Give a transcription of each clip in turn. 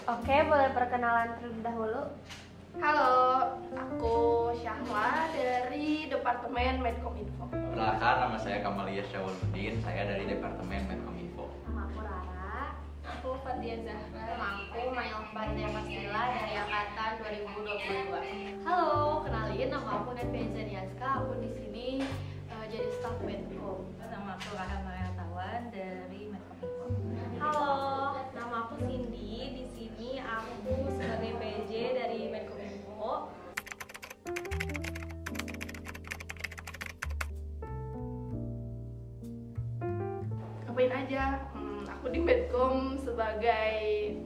Oke, boleh perkenalan terlebih dahulu. Halo, aku Syahla dari Departemen Medkominfo. Perkenalkan, nama saya Kamalia Syawaludin, saya dari Departemen Medkominfo. Nama aku Rara. Aku Fatia Zahra. Nama aku Mayang Fatia Pasila dari angkatan 2022. Halo, kenalin nama aku Netfeza Diaska. Aku di sini jadi staf Medkom. Nama aku Rahama Tawan dari Medkominfo. Halo, nama aku Cindy. Di sini aku sebagai PJ dari Medkominfo. Ngapain aja? Aku di Medkom sebagai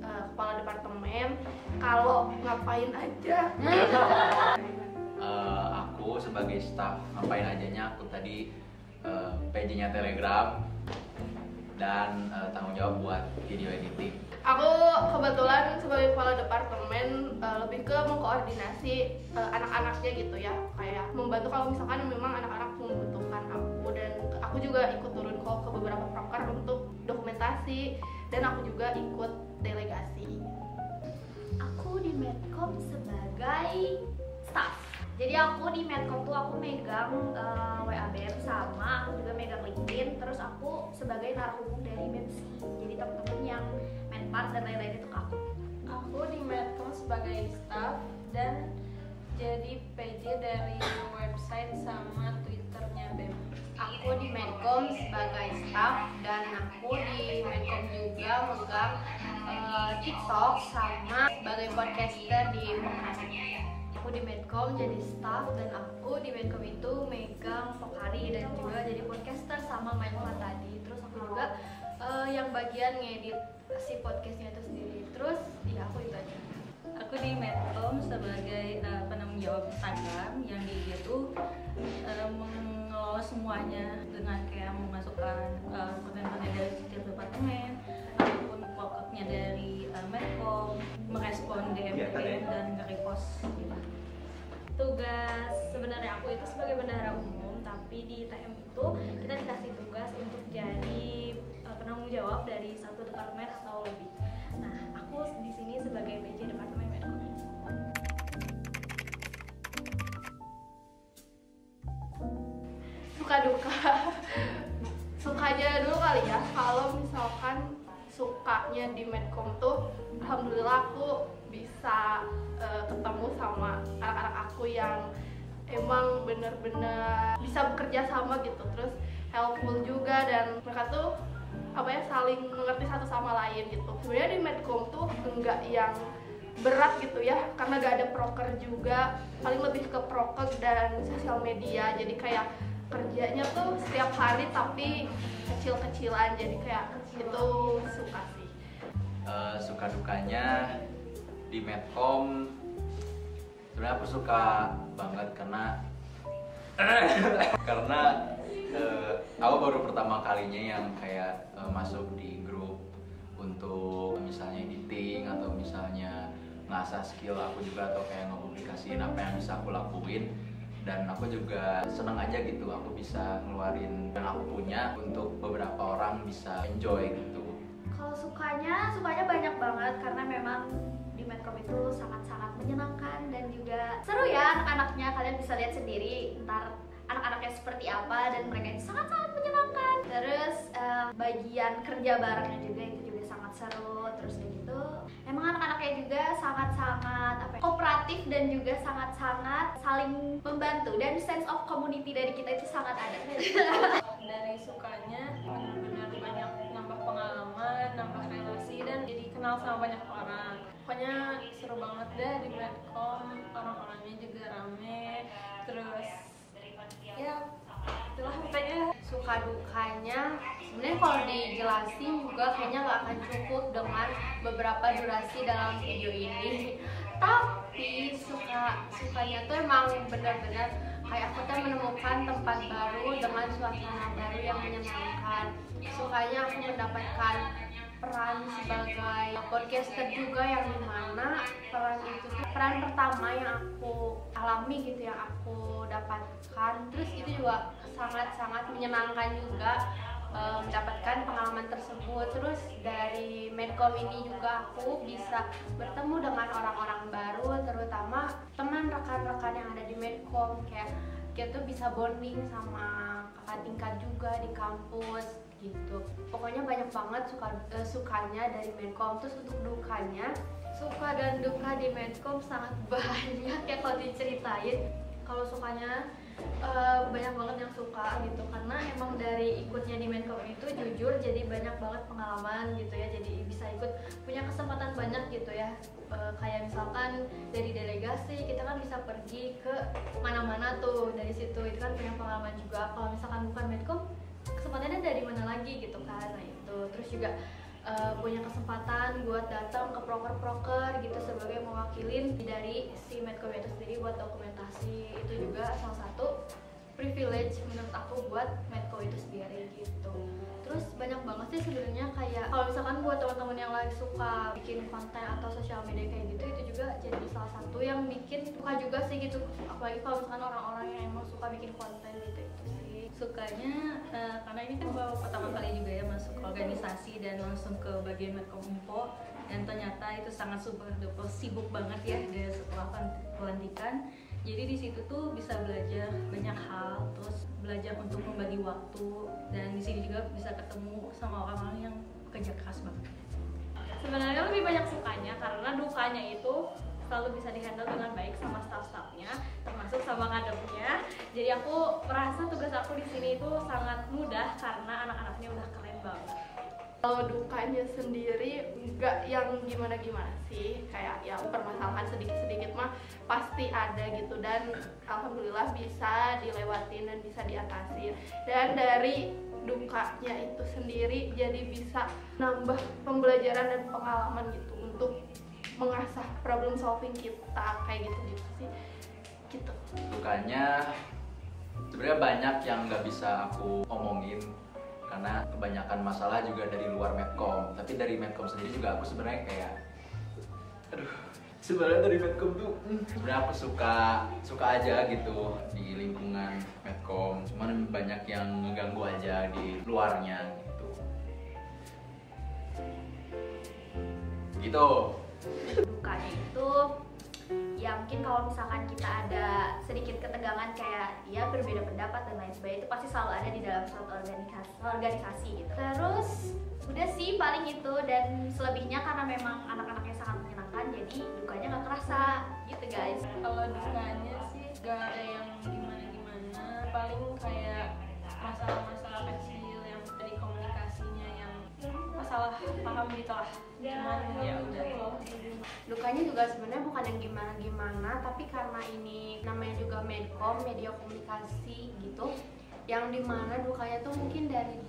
kepala departemen. Kalau ngapain aja? Aku sebagai staf ngapain ajanya, aku tadi PJ-nya Telegram dan tanggung jawab buat video editing. Aku kebetulan sebagai kepala departemen lebih ke mengkoordinasi anak-anaknya gitu ya, kayak membantu kalau misalkan memang anak-anak membutuhkan aku, dan aku juga ikut turun kok ke beberapa proker untuk dokumentasi, dan aku juga ikut delegasi. Aku di Medkom sebagai staff. Jadi aku di Medkom tuh aku megang WABM, sama aku juga megang LinkedIn. Terus aku sebagai narahubung dari MEMSI. Jadi teman-teman yang Menpar dan lain-lain itu ke aku. Aku di Medkom sebagai staff dan jadi PJ dari website sama Twitternya BEM. Aku di Medkom sebagai staff dan aku di Medkom juga megang TikTok sama sebagai podcaster di Pokari. Aku di Medkom jadi staff dan aku di Medkom itu megang Pokari dan juga jadi podcaster sama Mindful tadi. Terus aku juga yang bagian ngedit si podcastnya itu sendiri. Terus ya aku itu aja. Aku di Medkom sebagai penanggung jawab Instagram yang dia tuh mengelola semuanya dengan kayak memasukkan konten-konten dari setiap departemen ataupun pokoknya dari Medkom, merespon DM dan nge-repost gitu. Tugas sebenarnya aku itu sebagai bendahara umum, tapi di TM itu kita dikasih tugas untuk jadi penanggung jawab dari satu departemen atau lebih. Nah, aku di sini sebagai PJ Departemen Medkominfo. Suka duka. Sukanya dulu kali ya. Kalau misalkan sukanya di Medkom tuh, alhamdulillah aku bisa ketemu sama anak-anak aku yang emang bener-bener bisa bekerja sama gitu, terus helpful juga, dan mereka tuh saling mengerti satu sama lain gitu. Sebenarnya di Medkom tuh enggak yang berat gitu ya, karena gak ada proker juga, paling lebih ke proker dan sosial media. Jadi kayak kerjanya tuh setiap hari tapi kecil-kecilan, jadi kayak itu suka sih. Suka dukanya di Medkom, sebenarnya aku suka banget karena aku baru pertama kalinya yang kayak masuk di grup untuk misalnya editing atau misalnya ngasah skill aku juga, atau kayak ngepublikasiin apa yang bisa aku lakuin. Dan aku juga seneng aja gitu, aku bisa ngeluarin yang aku punya untuk beberapa orang bisa enjoy gitu. Kalau sukanya banyak banget, karena memang di Medkom itu sangat-sangat menyenangkan dan juga seru ya anak-anaknya. Kalian bisa lihat sendiri ntar anak-anaknya seperti apa, dan mereka itu sangat-sangat menyenangkan. Terus bagian kerja barengnya juga itu juga sangat seru. Terus kayak gitu, emang anak-anaknya juga sangat-sangat kooperatif dan juga sangat-sangat saling membantu, dan sense of community dari kita itu sangat ada. Dari sukanya benar-benar banyak nambah pengalaman, nambah relasi, dan jadi kenal sama banyak orang. Pokoknya seru banget deh di Medkom, orang-orangnya juga rame. Terus ya itulah pokoknya. Suka dukanya sebenarnya kalau dijelasin juga kayaknya nggak akan cukup dengan beberapa durasi dalam video ini. Tapi sukanya tuh emang benar-benar kayak aku tuh menemukan tempat baru dengan suasana baru yang menyenangkan. Sukanya aku mendapatkan peran sebagai podcaster juga, yang dimana peran itu tuh peran pertama yang aku alami gitu, yang aku dapatkan. Terus itu juga sangat-sangat menyenangkan juga, mendapatkan pengalaman tersebut. Terus dari Medcom ini juga aku bisa bertemu dengan orang-orang baru, terutama teman rekan-rekan yang ada di Medcom. Kayak kita tuh bisa bonding sama kakak tingkat juga di kampus gitu. Pokoknya banyak banget sukanya dari Medcom. Terus untuk dukanya, suka dan duka di Medcom sangat banyak ya kalau diceritain. Kalau sukanya banyak banget yang suka gitu, karena emang dari ikutnya di Medcom itu jujur jadi banyak banget pengalaman gitu ya, jadi bisa ikut punya kesempatan banyak gitu ya. Kayak misalkan dari delegasi kita kan bisa pergi ke mana-mana tuh, dari situ itu kan punya pengalaman juga. Kalau misalkan bukan Medcom, kesempatannya dari mana lagi gitu kan. Nah itu terus juga punya kesempatan buat datang ke proker-proker gitu sebagai mewakilin dari si Medcom itu sendiri buat dokumentasi. Itu juga salah satu privilege menurut aku buat Medco itu sendiri gitu. Terus banyak banget sih sebenarnya, kayak kalau misalkan buat teman-teman yang lagi suka bikin konten atau sosial media kayak gitu, itu juga jadi salah satu yang bikin suka juga sih gitu. Apalagi kalau misalkan orang-orang yang emang suka bikin konten gitu itu sih. Sukanya karena ini kan baru pertama kali juga ya masuk organisasi dan langsung ke bagian Medcominfo, dan ternyata itu sangat super duper sibuk banget ya dari setelah pelantikan. Jadi di situ tuh bisa belajar banyak hal, terus belajar untuk membagi waktu, dan di sini juga bisa ketemu sama orang-orang yang kerja keras banget. Sebenarnya lebih banyak sukanya, karena dukanya itu selalu bisa dihandle dengan baik sama staff-staffnya, termasuk sama kadernya. Jadi aku merasa tugas aku di sini itu sangat mudah karena anak-anaknya udah keren banget. Kalau dukanya sendiri nggak yang gimana-gimana sih, kayak yang permasalahan sedikit-sedikit mah pasti ada gitu, dan alhamdulillah bisa dilewatin dan bisa diatasi. Dan dari dukanya itu sendiri jadi bisa nambah pembelajaran dan pengalaman gitu untuk mengasah problem solving kita kayak gitu sih gitu. Dukanya sebenarnya banyak yang nggak bisa aku omongin karena kebanyakan masalah juga dari luar Medcom. Tapi dari Medcom sendiri juga aku sebenarnya kayak sebenarnya dari Medcom tuh sebenarnya aku suka aja gitu di lingkungan Medcom, cuman banyak yang ngeganggu aja di luarnya gitu. Dukanya itu ya mungkin kalau misalkan kita ada sedikit ketegangan kayak ya berbeda pendapat dan lain sebagainya, itu pasti selalu ada di dalam suatu organisasi gitu. Terus udah sih paling itu, dan selebihnya karena memang anak-anaknya sangat menyenangkan jadi dukanya nggak kerasa gitu guys. Kalau dukanya sih gak ada yang gimana-gimana, paling kayak masalah-masalah kecil yang dari komunikasinya yang masalah paham gitu lah. Cuman ya udah. Dukanya juga sebenarnya bukan yang gimana-gimana, tapi karena ini namanya juga Medcom, media komunikasi gitu, yang dimana dukanya tuh mungkin dari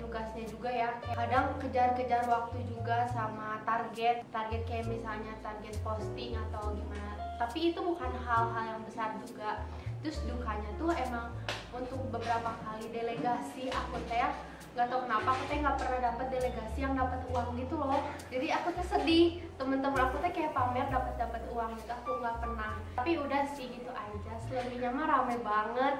tugasnya juga ya, kadang kejar-kejar waktu juga sama target kayak misalnya target posting atau gimana, tapi itu bukan hal-hal yang besar juga. Terus dukanya tuh emang untuk beberapa kali delegasi aku teh nggak tahu kenapa aku teh nggak pernah dapat delegasi yang dapat uang gitu loh. Jadi aku tuh sedih, temen-temen aku teh kayak pamer dapat uang gitu, aku nggak pernah. Tapi udah sih gitu aja, selebihnya mah rame banget.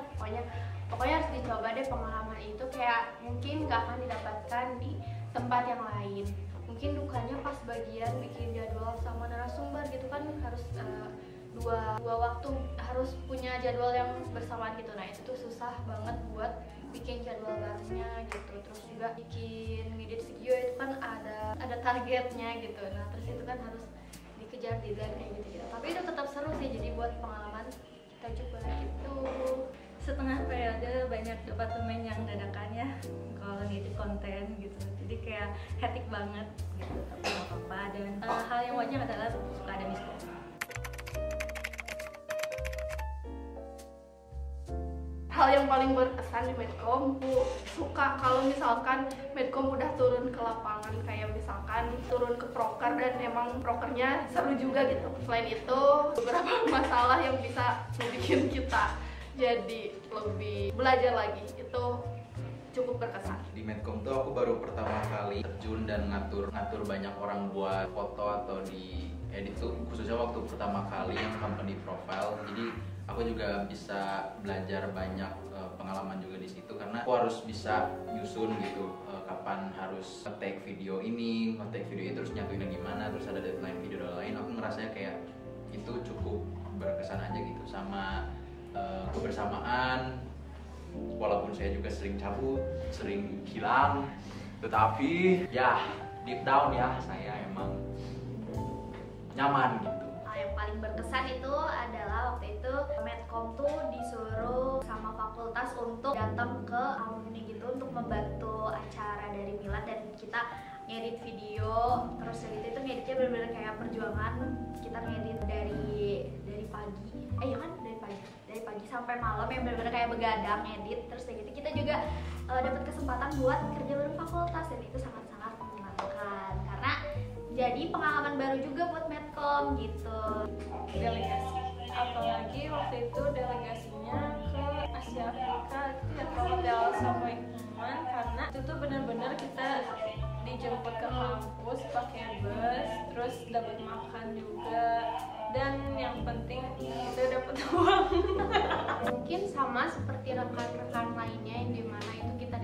Pokoknya harus dicoba deh pengalaman itu, kayak mungkin nggak akan didapatkan di tempat yang lain. Mungkin dukanya pas bagian bikin jadwal sama narasumber gitu kan, harus dua waktu harus punya jadwal yang bersamaan gitu. Nah itu tuh susah banget buat bikin jadwal barunya gitu. Terus juga bikin ngedit video itu kan ada targetnya gitu. Nah terus itu kan harus dikejar deadline kayak gitu. Tapi itu tetap seru sih, jadi buat pengalaman kita juga gitu. Setengah periode banyak departemen yang dadakan ya kalau ngedit konten gitu, jadi kayak hectic banget gitu, tapi nggak apa-apa. Dan hal yang wajar adalah suka ada miskom. Hal yang paling berkesan di Medcom, aku suka kalau misalkan Medcom udah turun ke lapangan, kayak misalkan turun ke proker dan emang prokernya seru juga gitu. Selain itu beberapa masalah yang bisa bikin kita jadi lebih belajar lagi, itu cukup berkesan. Di Medcom tuh aku baru pertama kali terjun dan ngatur banyak orang buat foto atau di edit tuh, khususnya waktu pertama kali yang company profile. Jadi aku juga bisa belajar banyak pengalaman juga di situ, karena aku harus bisa nyusun gitu kapan harus nge-take video ini, nge-take video itu, terus nyatuinnya gimana, terus ada deadline video dan lain. Aku ngerasanya kayak itu cukup berkesan aja gitu, sama kebersamaan. Walaupun saya juga sering cabut, sering hilang, tetapi ya deep down ya saya emang nyaman gitu. Yang paling berkesan itu adalah waktu itu Medcom tuh disuruh sama fakultas untuk datang ke alumni gitu untuk membantu acara dari Milad, dan kita ngedit video. Terus itu ngeditnya benar-benar kayak perjuangan. Kita ngedit dari pagi, dari pagi sampai malam, yang benar-benar kayak begadang ngedit. Terus kayak gitu kita juga dapat kesempatan buat kerja bareng fakultas, dan itu sangat-sangat menyenangkan karena jadi pengalaman baru juga buat Medcom gitu. Delegasi, apalagi waktu itu delegasinya ke Asia Afrika itu ya, ke Hotel Samoiman, karena itu tuh benar-benar kita dijemput ke kampus pakai bus, terus dapat makan juga, dan yang penting kita dapat uang. Mungkin sama seperti rekan-rekan lainnya yang dimana itu kita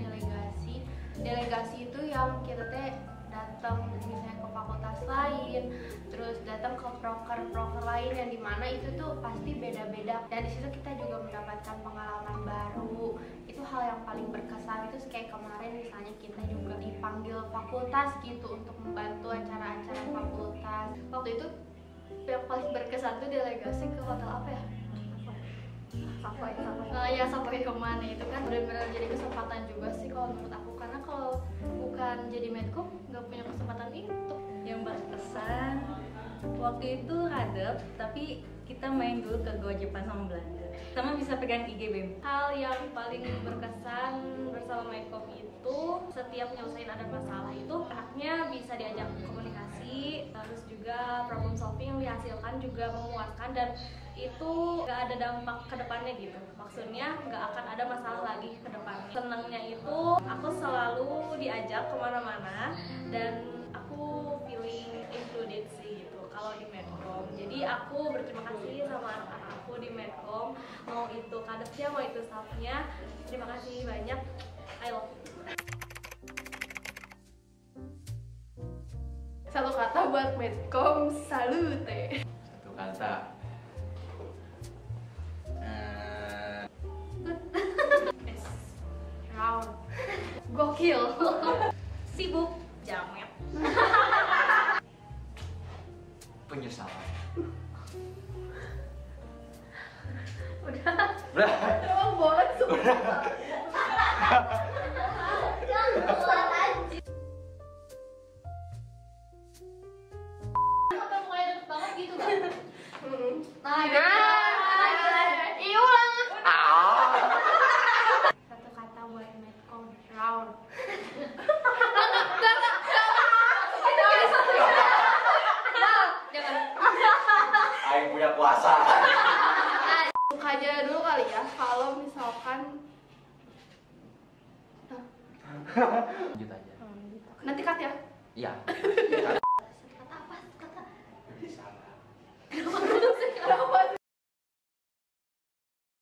delegasi itu yang kita teh datang misalnya ke fakultas lain, terus datang ke proker lain yang dimana itu tuh pasti beda-beda, dan di situ kita juga mendapatkan pengalaman baru. Itu hal yang paling berkesan. Itu kayak kemarin misalnya kita juga dipanggil fakultas gitu untuk membantu acara-acara fakultas. Waktu itu yang paling berkesan tuh delegasi ke hotel apa ya? Savoy kemana itu kan benar-benar jadi kesempatan juga sih kalau menurut aku, karena kalau bukan jadi Medcom nggak punya kesempatan itu. Yang berkesan waktu itu Radep, tapi kita main dulu ke Goa Jepang sama Belanda, sama bisa pegang IG BEM. Hal yang paling berkesan bersama Medcom itu setiap nyelesain ada masalah itu anaknya bisa diajak komunikasi, terus juga problem solving yang dihasilkan juga memuaskan, dan itu nggak ada dampak ke depannya gitu. Maksudnya nggak akan ada masalah lagi ke depannya. Senangnya itu aku selalu diajak kemana-mana dan aku feeling included sih gitu kalau di Medcom. Jadi aku berterima kasih sama anak-anak aku di Medcom, mau itu kadepnya mau itu staffnya. Terima kasih banyak. I love you. Satu kata buat Medcom, salute. Satu kata. Round. Gokil. Sibuk, jamet. Penyesalan. Udah. Emang boleh sumpah. Sampai mukanya deket banget gitu kan? Nah, satu kata buat Medcom, round. Jangan. Aing punya kuasa. Buka aja dulu kali ya, kalau misalkan Lanjut aja. nanti cut ya. Iya.